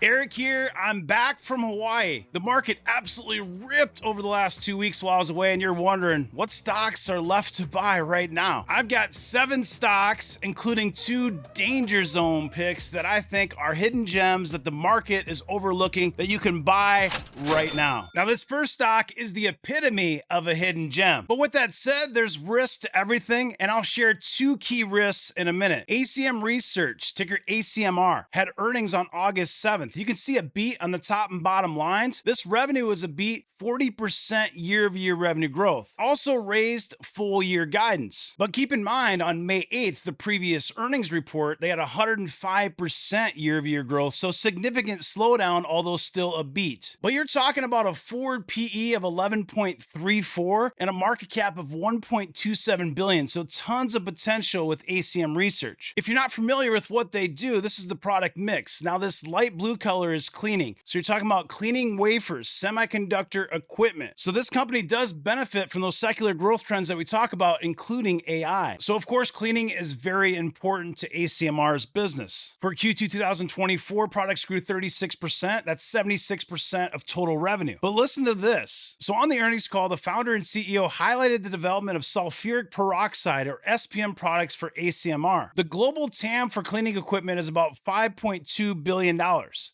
Eric here. I'm back from Hawaii. The market absolutely ripped over the last 2 weeks while I was away, and you're wondering what stocks are left to buy right now. I've got 7 stocks, including 2 danger zone picks that I think are hidden gems that the market is overlooking that you can buy right now. Now, this first stock is the epitome of a hidden gem. But with that said, there's risks to everything, and I'll share 2 key risks in a minute. ACM Research, ticker ACMR, had earnings on August 7th. You can see a beat on the top and bottom lines. This revenue was a beat, 40% year-over-year revenue growth. Also raised full year guidance. But keep in mind, on May 8th, the previous earnings report, they had 105% year-over-year growth, so significant slowdown, although still a beat. But you're talking about a forward PE of 11.34 and a market cap of 1.27 billion, so tons of potential with ACM Research. If you're not familiar with what they do, this is the product mix. Now, this light blue color is cleaning. So you're talking about cleaning wafers, semiconductor equipment. So this company does benefit from those secular growth trends that we talk about, including AI. So of course, cleaning is very important to ACMR's business. For Q2 2024, products grew 36%. That's 76% of total revenue. But listen to this. So on the earnings call, the founder and CEO highlighted the development of sulfuric peroxide, or SPM, products for ACMR. The global TAM for cleaning equipment is about $5.2 billion.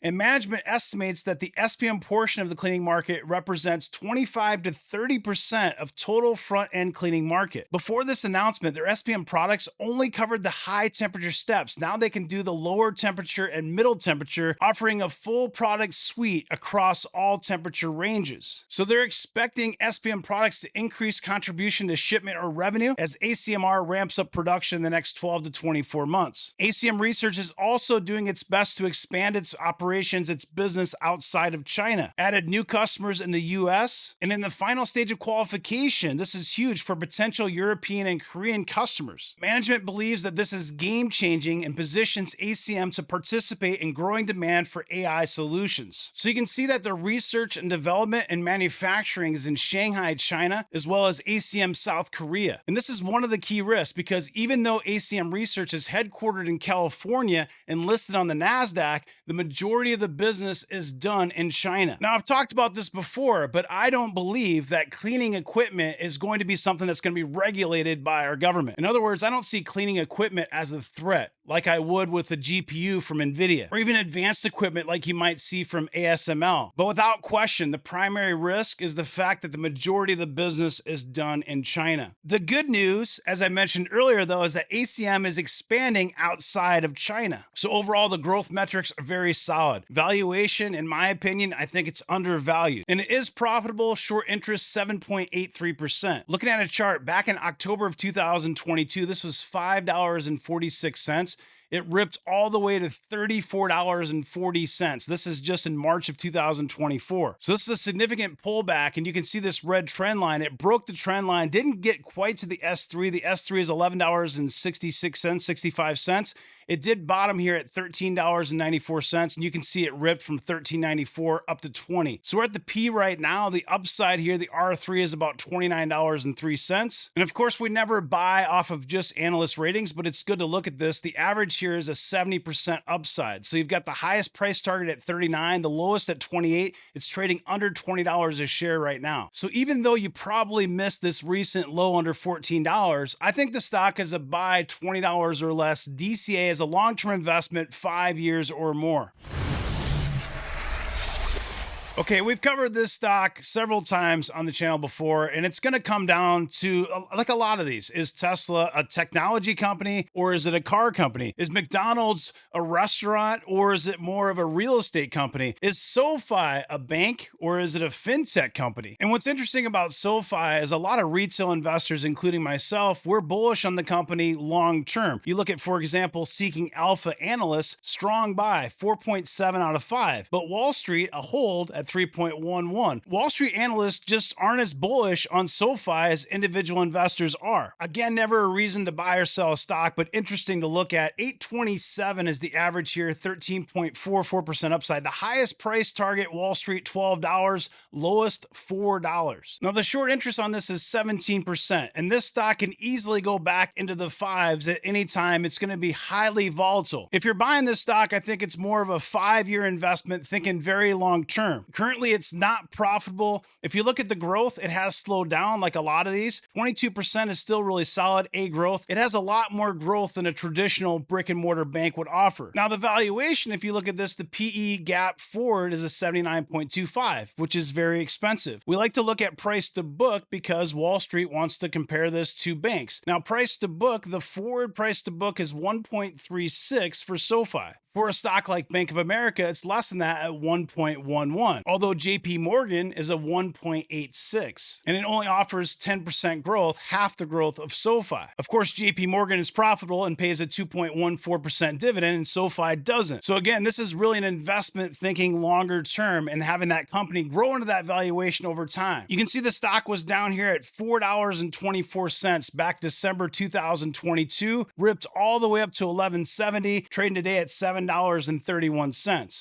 And management estimates that the SPM portion of the cleaning market represents 25 to 30% of total front-end cleaning market. Before this announcement, their SPM products only covered the high temperature steps. Now they can do the lower temperature and middle temperature, offering a full product suite across all temperature ranges. So they're expecting SPM products to increase contribution to shipment or revenue as ACMR ramps up production in the next 12 to 24 months. ACM Research is also doing its best to expand its operations, its business outside of China, added new customers in the US, and in the final stage of qualification. This is huge for potential European and Korean customers. Management believes that this is game-changing and positions ACM to participate in growing demand for AI solutions. So you can see that the research and development and manufacturing is in Shanghai, China, as well as ACM South Korea. And this is one of the key risks, because even though ACM Research is headquartered in California and listed on the NASDAQ, the majority of the business is done in China. Now, I've talked about this before, but I don't believe that cleaning equipment is going to be something that's going to be regulated by our government. In other words, I don't see cleaning equipment as a threat, like I would with a GPU from NVIDIA, or even advanced equipment like you might see from ASML. But without question, the primary risk is the fact that the majority of the business is done in China. The good news, as I mentioned earlier, though, is that ACM is expanding outside of China. So overall, the growth metrics are very solid. Valuation, in my opinion, I think it's undervalued. And it is profitable, short interest 7.83%. Looking at a chart, back in October of 2022, this was $5.46. It ripped all the way to $34.40. This is just in March of 2024. So this is a significant pullback, and you can see this red trend line. It broke the trend line, didn't get quite to the S3. The S3 is $11.66, 65 cents. It did bottom here at $13.94, and you can see it ripped from $13.94 up to $20. So we're at the P right now. The upside here, the R3 is about $29.03. And of course, we never buy off of just analyst ratings, but it's good to look at this. The average here is a 70% upside. So you've got the highest price target at 39, the lowest at 28. It's trading under $20 a share right now. So even though you probably missed this recent low under $14, I think the stock is a buy $20 or less. DCA is a long-term investment, 5 years or more. Okay, we've covered this stock several times on the channel before, and it's going to come down to, like a lot of these, is Tesla a technology company or is it a car company? Is McDonald's a restaurant or is it more of a real estate company? Is SoFi a bank or is it a fintech company? And what's interesting about SoFi is a lot of retail investors, including myself, we're bullish on the company long term. You look at, for example, Seeking Alpha analysts, strong buy, 4.7 out of 5, but Wall Street, a hold at at 3.11. Wall Street analysts just aren't as bullish on SoFi as individual investors are. Again, never a reason to buy or sell a stock, but interesting to look at. 827 is the average here, 13.44% upside. The highest price target, Wall Street, $12, lowest $4. Now, the short interest on this is 17%, and this stock can easily go back into the fives at any time. It's going to be highly volatile. If you're buying this stock, I think it's more of a 5-year investment, thinking very long term. Currently, it's not profitable. If you look at the growth, it has slowed down like a lot of these. 22% is still really solid A growth. It has a lot more growth than a traditional brick and mortar bank would offer. Now, the valuation, if you look at this, the PE gap forward is a 79.25, which is very expensive. We like to look at price to book because Wall Street wants to compare this to banks. Now, price to book, the forward price to book is 1.36 for SoFi. For a stock like Bank of America, it's less than that at 1.11, although JP Morgan is a 1.86, and it only offers 10% growth, half the growth of SoFi. Of course, JP Morgan is profitable and pays a 2.14% dividend, and SoFi doesn't. So again, this is really an investment thinking longer term and having that company grow into that valuation over time. You can see the stock was down here at $4.24 back December 2022, ripped all the way up to $11.70, trading today at $7.31.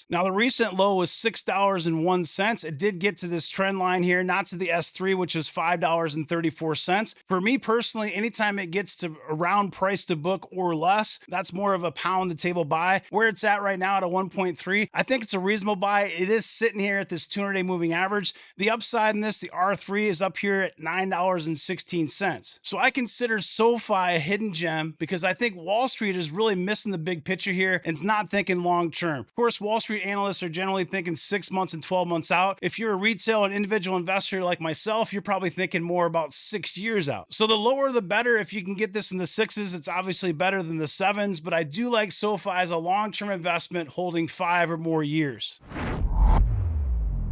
Now, the recent low was $6.01. It did get to this trend line here, not to the S3, which is $5.34. For me personally, anytime it gets to around price to book or less, that's more of a pound the table buy. Where it's at right now at a 1.3, I think it's a reasonable buy. It is sitting here at this 200-day moving average. The upside in this, the R3, is up here at $9.16. So I consider SoFi a hidden gem because I think Wall Street is really missing the big picture here and it's not thinking long term. Of course, Wall Street analysts are generally thinking 6 months and 12 months out. If you're a retail and individual investor like myself, you're probably thinking more about 6 years out. So the lower the better. If you can get this in the sixes, it's obviously better than the sevens, but I do like SoFi as a long-term investment holding 5 or more years.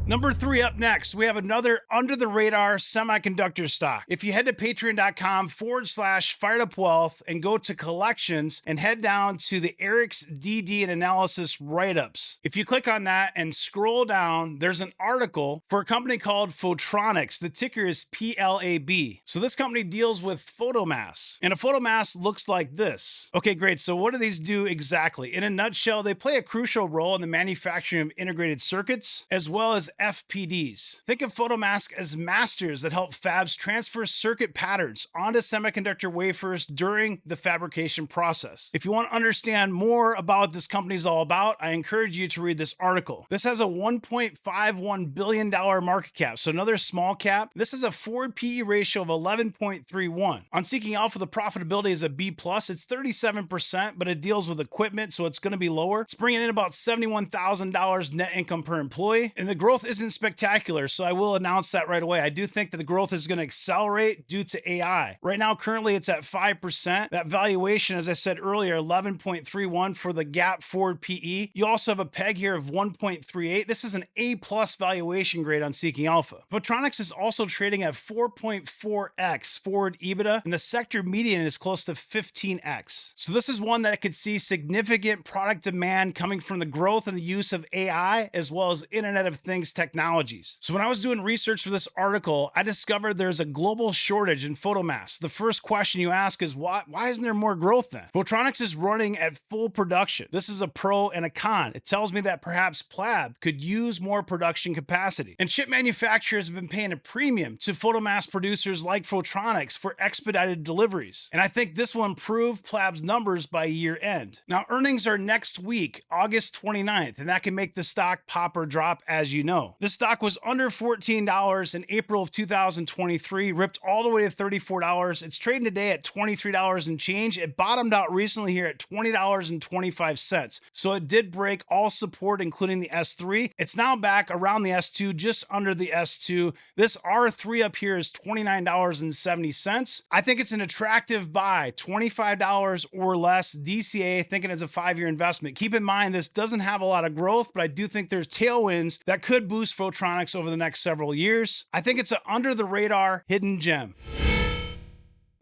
Number 3 up next, we have another under-the-radar semiconductor stock. If you head to patreon.com/firedupwealth and go to collections and head down to the Eric's DD and analysis write-ups. If you click on that and scroll down, there's an article for a company called Photronics. The ticker is PLAB. So this company deals with photomass, and a photomass looks like this. Okay, great. So what do these do exactly? In a nutshell, they play a crucial role in the manufacturing of integrated circuits, as well as FPDs. Think of photomasks as masters that help fabs transfer circuit patterns onto semiconductor wafers during the fabrication process. If you want to understand more about what this company is all about, I encourage you to read this article. This has a $1.51 billion market cap, so another small cap. This is a forward PE ratio of 11.31. On Seeking Alpha, the profitability is a B+. It's 37%, but it deals with equipment, so it's going to be lower. It's bringing in about $71,000 net income per employee, and the growth isn't spectacular, so I will announce that right away. I do think that the growth is going to accelerate due to AI. Right now, currently, it's at 5%. That valuation, as I said earlier, 11.31 for the gap forward PE. You also have a peg here of 1.38. This is an A+ valuation grade on Seeking Alpha. Photronics is also trading at 4.4x forward EBITDA, and the sector median is close to 15x. So this is one that could see significant product demand coming from the growth and the use of AI, as well as Internet of Things technologies. So when I was doing research for this article, I discovered there's a global shortage in photomass. The first question you ask is why isn't there more growth then? Photronics is running at full production. This is a pro and a con. It tells me that perhaps PLAB could use more production capacity. And chip manufacturers have been paying a premium to photomass producers like Photronics for expedited deliveries. And I think this will improve PLAB's numbers by year end. Now, earnings are next week, August 29th, and that can make the stock pop or drop, as you know. This stock was under $14 in April of 2023, ripped all the way to $34. It's trading today at $23 and change. It bottomed out recently here at $20.25. So it did break all support, including the S3. It's now back around the S2, just under the S2. This R3 up here is $29.70. I think it's an attractive buy, $25 or less DCA, thinking as a 5-year investment. Keep in mind, this doesn't have a lot of growth, but I do think there's tailwinds that could boost Photronics over the next several years. I think it's an under the radar hidden gem.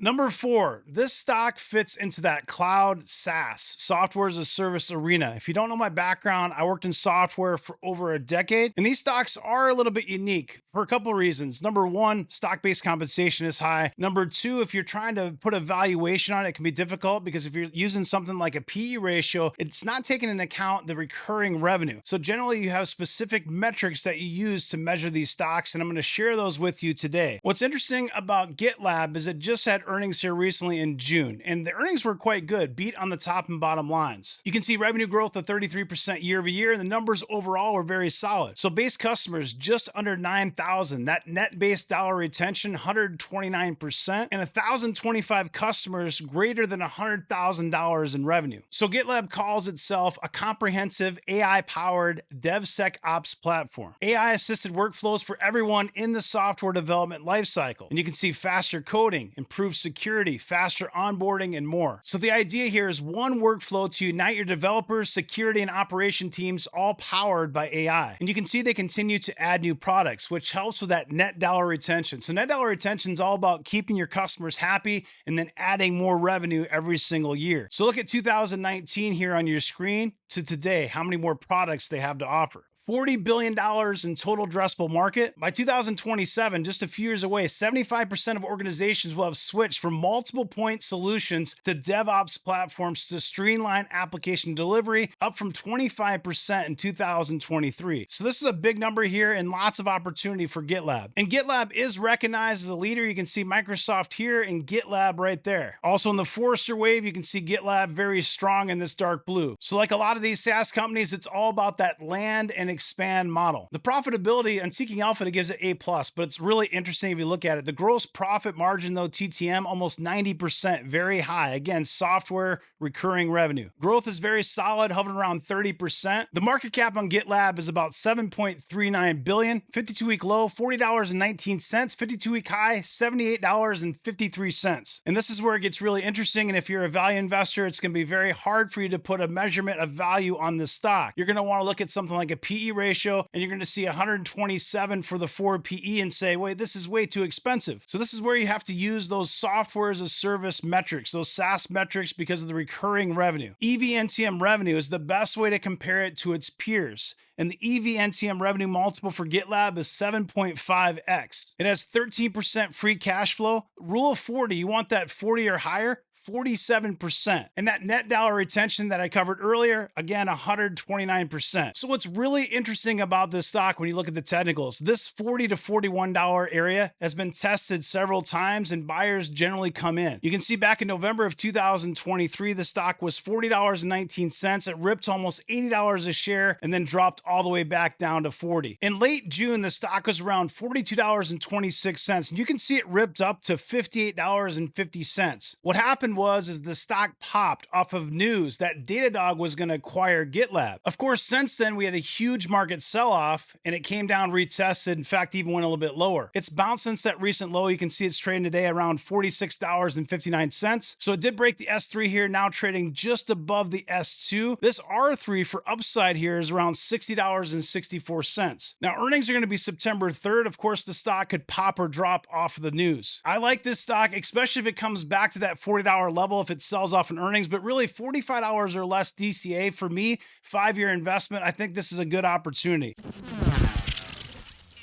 Number 4, this stock fits into that cloud SaaS, software as a service arena. If you don't know my background, I worked in software for over a decade, and these stocks are a little bit unique for a couple of reasons. Number 1, stock-based compensation is high. Number 2, if you're trying to put a valuation on it, it can be difficult because if you're using something like a PE ratio, it's not taking into account the recurring revenue. So generally, you have specific metrics that you use to measure these stocks, and I'm going to share those with you today. What's interesting about Gitlab is it just had earnings here recently in June, and the earnings were quite good, beat on the top and bottom lines. You can see revenue growth of 33% year over year, and the numbers overall were very solid. So base customers just under 9,000, that net base dollar retention 129%, and 1,025 customers greater than $100,000 in revenue. So Gitlab calls itself a comprehensive AI-powered DevSecOps platform. AI-assisted workflows for everyone in the software development lifecycle. And you can see faster coding, improved security, faster onboarding, and more. So the idea here is one workflow to unite your developers, security, and operation teams, all powered by AI. And you can see they continue to add new products, which helps with that net dollar retention. So net dollar retention is all about keeping your customers happy and then adding more revenue every single year. So look at 2019 here on your screen to today, how many more products they have to offer. $40 billion in total addressable market. By 2027, just a few years away, 75% of organizations will have switched from multiple point solutions to DevOps platforms to streamline application delivery, up from 25% in 2023. So this is a big number here and lots of opportunity for Gitlab. And Gitlab is recognized as a leader. You can see Microsoft here and Gitlab right there. Also in the Forrester Wave, you can see Gitlab very strong in this dark blue. So like a lot of these SaaS companies, it's all about that land and expand model. The profitability on Seeking Alpha gives it A+, but it's really interesting if you look at it. The gross profit margin, though, TTM, almost 90%, very high. Again, software recurring revenue. Growth is very solid, hovering around 30%. The market cap on Gitlab is about $7.39 billion. 52-week low, $40.19. 52-week high, $78.53. And this is where it gets really interesting. And if you're a value investor, it's going to be very hard for you to put a measurement of value on the stock. You're going to want to look at something like a PE ratio, and you're going to see 127 for the forward PE and say, wait, this is way too expensive. So this is where you have to use those software as a service metrics, those SaaS metrics, because of the recurring revenue. EV/NTM revenue is the best way to compare it to its peers. And the EV/NTM revenue multiple for Gitlab is 7.5x. It has 13% free cash flow. Rule of 40, you want that 40 or higher? 47%. And that net dollar retention that I covered earlier, again, 129%. So what's really interesting about this stock when you look at the technicals, this $40 to $41 area has been tested several times and buyers generally come in. You can see back in November of 2023, the stock was $40.19. It ripped to almost $80 a share and then dropped all the way back down to $40. In late June, the stock was around $42.26. And you can see it ripped up to $58.50. What happened is the stock popped off of news that Datadog was going to acquire Gitlab. Of course, since then, we had a huge market sell-off and it came down retested. In fact, even went a little bit lower. It's bounced since that recent low. You can see it's trading today around $46.59. So it did break the S3 here, now trading just above the S2. This R3 for upside here is around $60.64. Now, earnings are going to be September 3rd. Of course, the stock could pop or drop off of the news. I like this stock, especially if it comes back to that $40 level if it sells off in earnings, but really $45 or less DCA for me, 5-year investment. I think this is a good opportunity.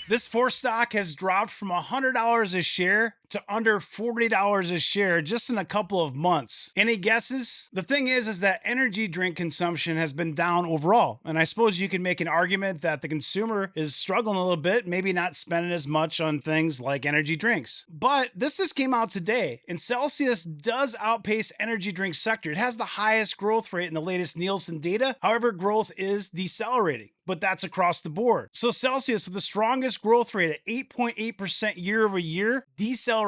This fourth stock has dropped from $100 a share to under $40 a share just in a couple of months. Any guesses? The thing is that energy drink consumption has been down overall. And I suppose you can make an argument that the consumer is struggling a little bit, maybe not spending as much on things like energy drinks. But this just came out today, and Celsius does outpace energy drink sector. It has the highest growth rate in the latest Nielsen data. However, growth is decelerating, but that's across the board. So Celsius with the strongest growth rate at 8.8% year over year, deceleration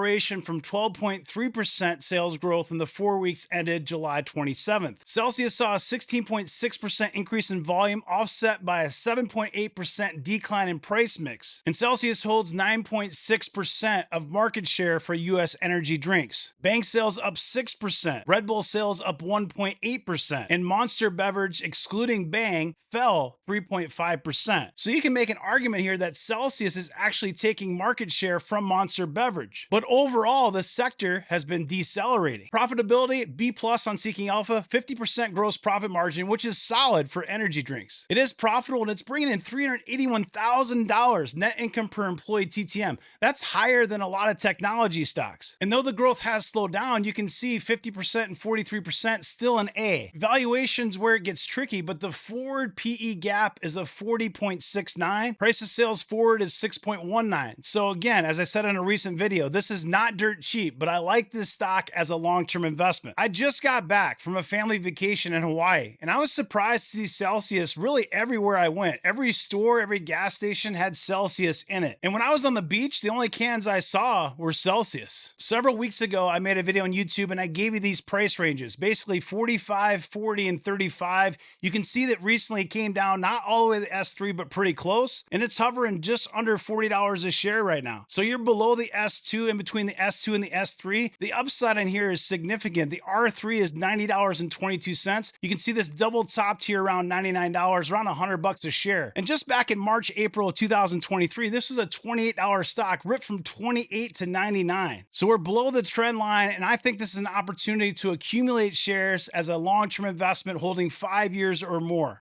from 12.3% sales growth in the 4 weeks ended July 27th. Celsius saw a 16.6% increase in volume offset by a 7.8% decline in price mix. And Celsius holds 9.6% of market share for U.S. energy drinks. Bang sales up 6%, Red Bull sales up 1.8%, and Monster Beverage, excluding Bang, fell 3.5%. 2.5%. So you can make an argument here that Celsius is actually taking market share from Monster Beverage. But overall, the sector has been decelerating. Profitability, B plus on Seeking Alpha, 50% gross profit margin, which is solid for energy drinks. It is profitable and it's bringing in $381,000 net income per employee TTM. That's higher than a lot of technology stocks. And though the growth has slowed down, you can see 50% and 43% still an A. Valuation's where it gets tricky, but the forward PE gap is a 40.69. Price of sales forward is 6.19. So again, as I said in a recent video, this is not dirt cheap, but I like this stock as a long-term investment. I just got back from a family vacation in Hawaii, and I was surprised to see Celsius really everywhere I went. Every store, every gas station had Celsius in it. And when I was on the beach, the only cans I saw were Celsius. Several weeks ago, I made a video on YouTube and I gave you these price ranges, basically 45, 40, and 35. You can see that recently it came down not all the way to the S3, but pretty close. And it's hovering just under $40 a share right now. So you're below the S2, in between the S2 and the S3. The upside in here is significant. The R3 is $90.22. You can see this double top tier around $99, around $100 a share. And just back in March, April of 2023, this was a $28 stock, ripped from 28 to 99. So we're below the trend line, and I think this is an opportunity to accumulate shares as a long-term investment holding 5 years or more.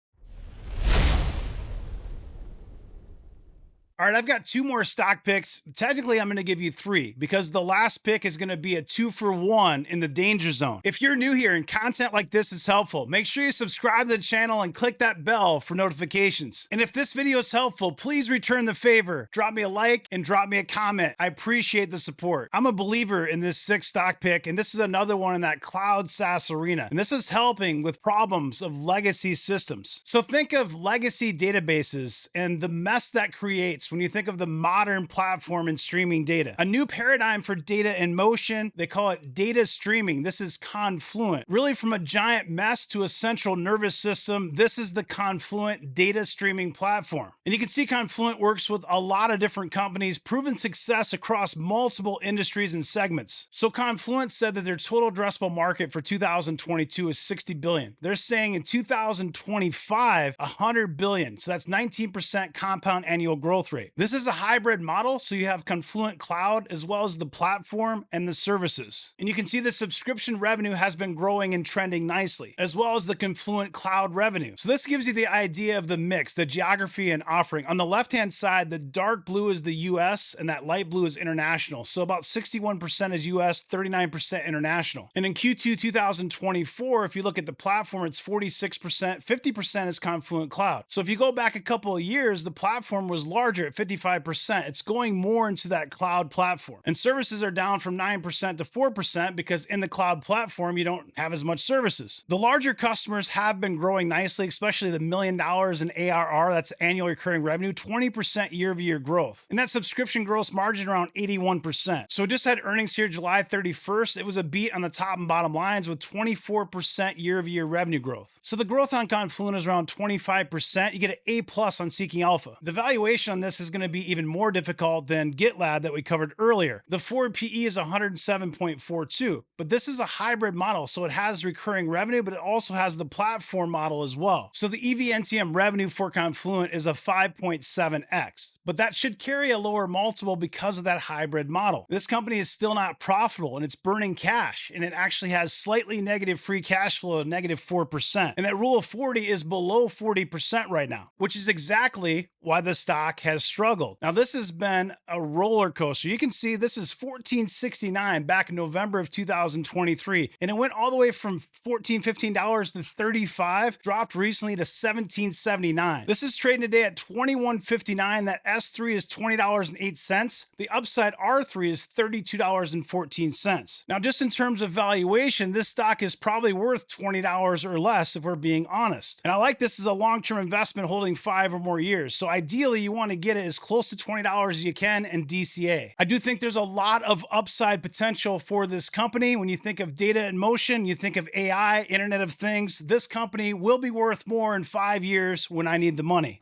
All right, I've got 2 more stock picks. Technically, I'm going to give you 3 because the last pick is going to be a 2-for-1 in the danger zone. If you're new here and content like this is helpful, make sure you subscribe to the channel and click that bell for notifications. And if this video is helpful, please return the favor. Drop me a like and drop me a comment. I appreciate the support. I'm a believer in this 6th stock pick, and this is another one in that cloud SaaS arena. And this is helping with problems of legacy systems. So think of legacy databases and the mess that creates when you think of the modern platform in streaming data. A new paradigm for data in motion, they call it data streaming. This is Confluent. Really from a giant mess to a central nervous system, this is the Confluent data streaming platform. And you can see Confluent works with a lot of different companies, proven success across multiple industries and segments. So Confluent said that their total addressable market for 2022 is $60 billion. They're saying in 2025, $100 billion. So that's 19% compound annual growth rate. This is a hybrid model, so you have Confluent Cloud as well as the platform and the services. And you can see the subscription revenue has been growing and trending nicely, as well as the Confluent Cloud revenue. So this gives you the idea of the mix, the geography and offering. On the left-hand side, the dark blue is the US and that light blue is international. So about 61% is US, 39% international. And in Q2 2024, if you look at the platform, it's 46%, 50% is Confluent Cloud. So if you go back a couple of years, the platform was larger at 55%. It's going more into that cloud platform. And services are down from 9% to 4% because in the cloud platform, you don't have as much services. The larger customers have been growing nicely, especially the $1 million in ARR, that's annual recurring revenue, 20% year-over-year growth. And that subscription gross margin around 81%. So we just had earnings here July 31st. It was a beat on the top and bottom lines with 24% year-over-year revenue growth. So the growth on Confluent is around 25%. You get an A plus on Seeking Alpha. The valuation on this is going to be even more difficult than Gitlab that we covered earlier. The forward PE is 107.42, but this is a hybrid model, so it has recurring revenue, but it also has the platform model as well. So the EV/NTM revenue for Confluent is a 5.7x, but that should carry a lower multiple because of that hybrid model. This company is still not profitable and it's burning cash, and it actually has slightly negative free cash flow of -4%. And that rule of 40 is below 40% right now, which is exactly why the stock has struggled. Now, this has been a roller coaster. You can see this is $14.69 back in November of 2023, and it went all the way from $15 to $35, dropped recently to $17.79. This is trading today at $21.59. That S3 is $20.08. The upside R3 is $32.14. Now, just in terms of valuation, this stock is probably worth $20 or less if we're being honest. And I like this as a long-term investment holding 5 or more years. So ideally, you want to get it as close to $20 as you can in DCA. I do think there's a lot of upside potential for this company. When you think of data in motion, you think of AI, Internet of Things, this company will be worth more in 5 years when I need the money.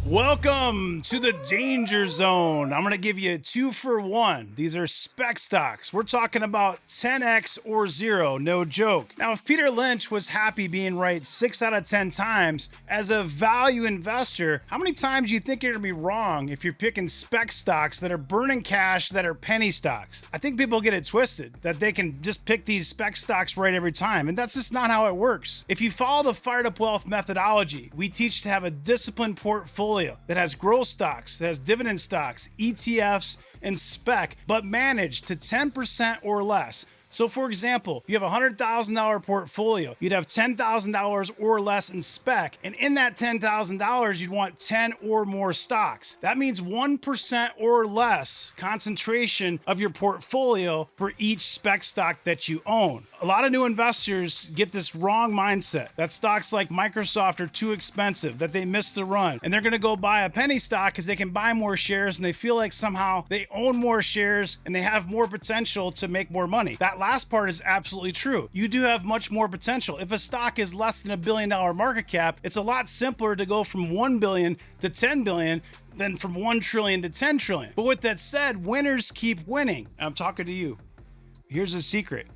Welcome to the danger zone. I'm going to give you a 2-for-1. These are spec stocks. We're talking about 10x or zero, no joke. Now, if Peter Lynch was happy being right 6 out of 10 times, as a value investor, how many times do you think you're going to be wrong if you're picking spec stocks that are burning cash, that are penny stocks? I think people get it twisted, that they can just pick these spec stocks right every time, and that's just not how it works. If you follow the Fired Up Wealth methodology, we teach to have a disciplined portfolio that has growth stocks, that has dividend stocks, ETFs, and spec, but managed to 10% or less. So for example, you have a $100,000 portfolio, you'd have $10,000 or less in spec, and in that $10,000, you'd want 10 or more stocks. That means 1% or less concentration of your portfolio for each spec stock that you own. A lot of new investors get this wrong mindset that stocks like Microsoft are too expensive, that they missed the run, and they're gonna go buy a penny stock because they can buy more shares and they feel like somehow they own more shares and they have more potential to make more money. That last part is absolutely true. You do have much more potential. If a stock is less than $1 billion market cap, it's a lot simpler to go from 1 billion to 10 billion than from 1 trillion to 10 trillion. But with that said, winners keep winning. I'm talking to you. Here's a secret.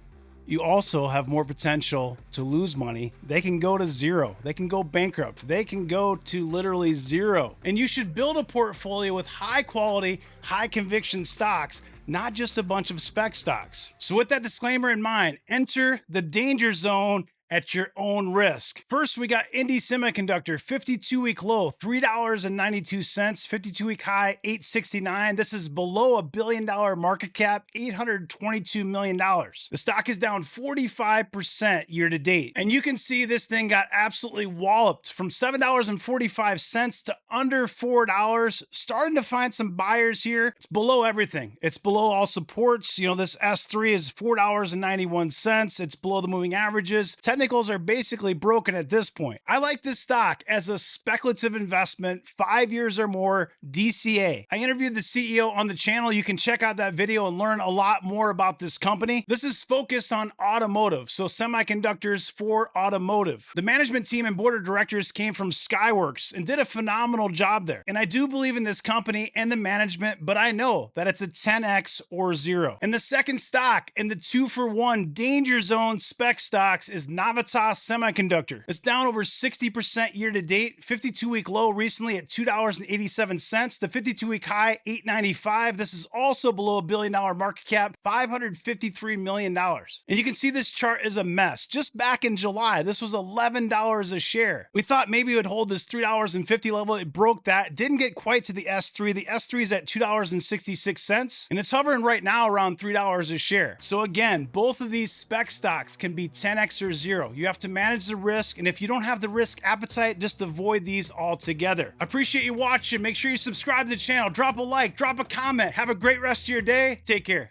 You also have more potential to lose money. They can go to zero. They can go bankrupt. They can go to literally zero. And you should build a portfolio with high quality, high conviction stocks, not just a bunch of spec stocks. So with that disclaimer in mind, enter the danger zone at your own risk. First, we got INDI Semiconductor, 52-week low, $3.92, 52-week high, $8.69. This is below $1 billion market cap, $822 million. The stock is down 45% year to date. And you can see this thing got absolutely walloped from $7.45 to under $4, starting to find some buyers here. It's below everything. It's below all supports. You know, this S3 is $4.91. It's below the moving averages. Technicals are basically broken at this point. I like this stock as a speculative investment, 5 years or more, DCA. I interviewed the CEO on the channel. You can check out that video and learn a lot more about this company. This is focused on automotive, so semiconductors for automotive. The management team and board of directors came from Skyworks and did a phenomenal job there. And I do believe in this company and the management, but I know that it's a 10x or zero. And the second stock in the 2-for-1 danger zone spec stocks is Navitas Semiconductor. It's down over 60% year to date, 52-week low recently at $2.87. The 52-week high, $8.95. This is also below $1 billion market cap, $553 million. And you can see this chart is a mess. Just back in July, this was $11 a share. We thought maybe it would hold this $3.50 level. It broke that. Didn't get quite to the S3. The S3 is at $2.66, and it's hovering right now around $3 a share. So again, both of these spec stocks can be 10x or zero. You have to manage the risk, and if you don't have the risk appetite, just avoid these altogether. I appreciate you watching. Make sure you subscribe to the channel, drop a like, drop a comment. Have a great rest of your day. Take care.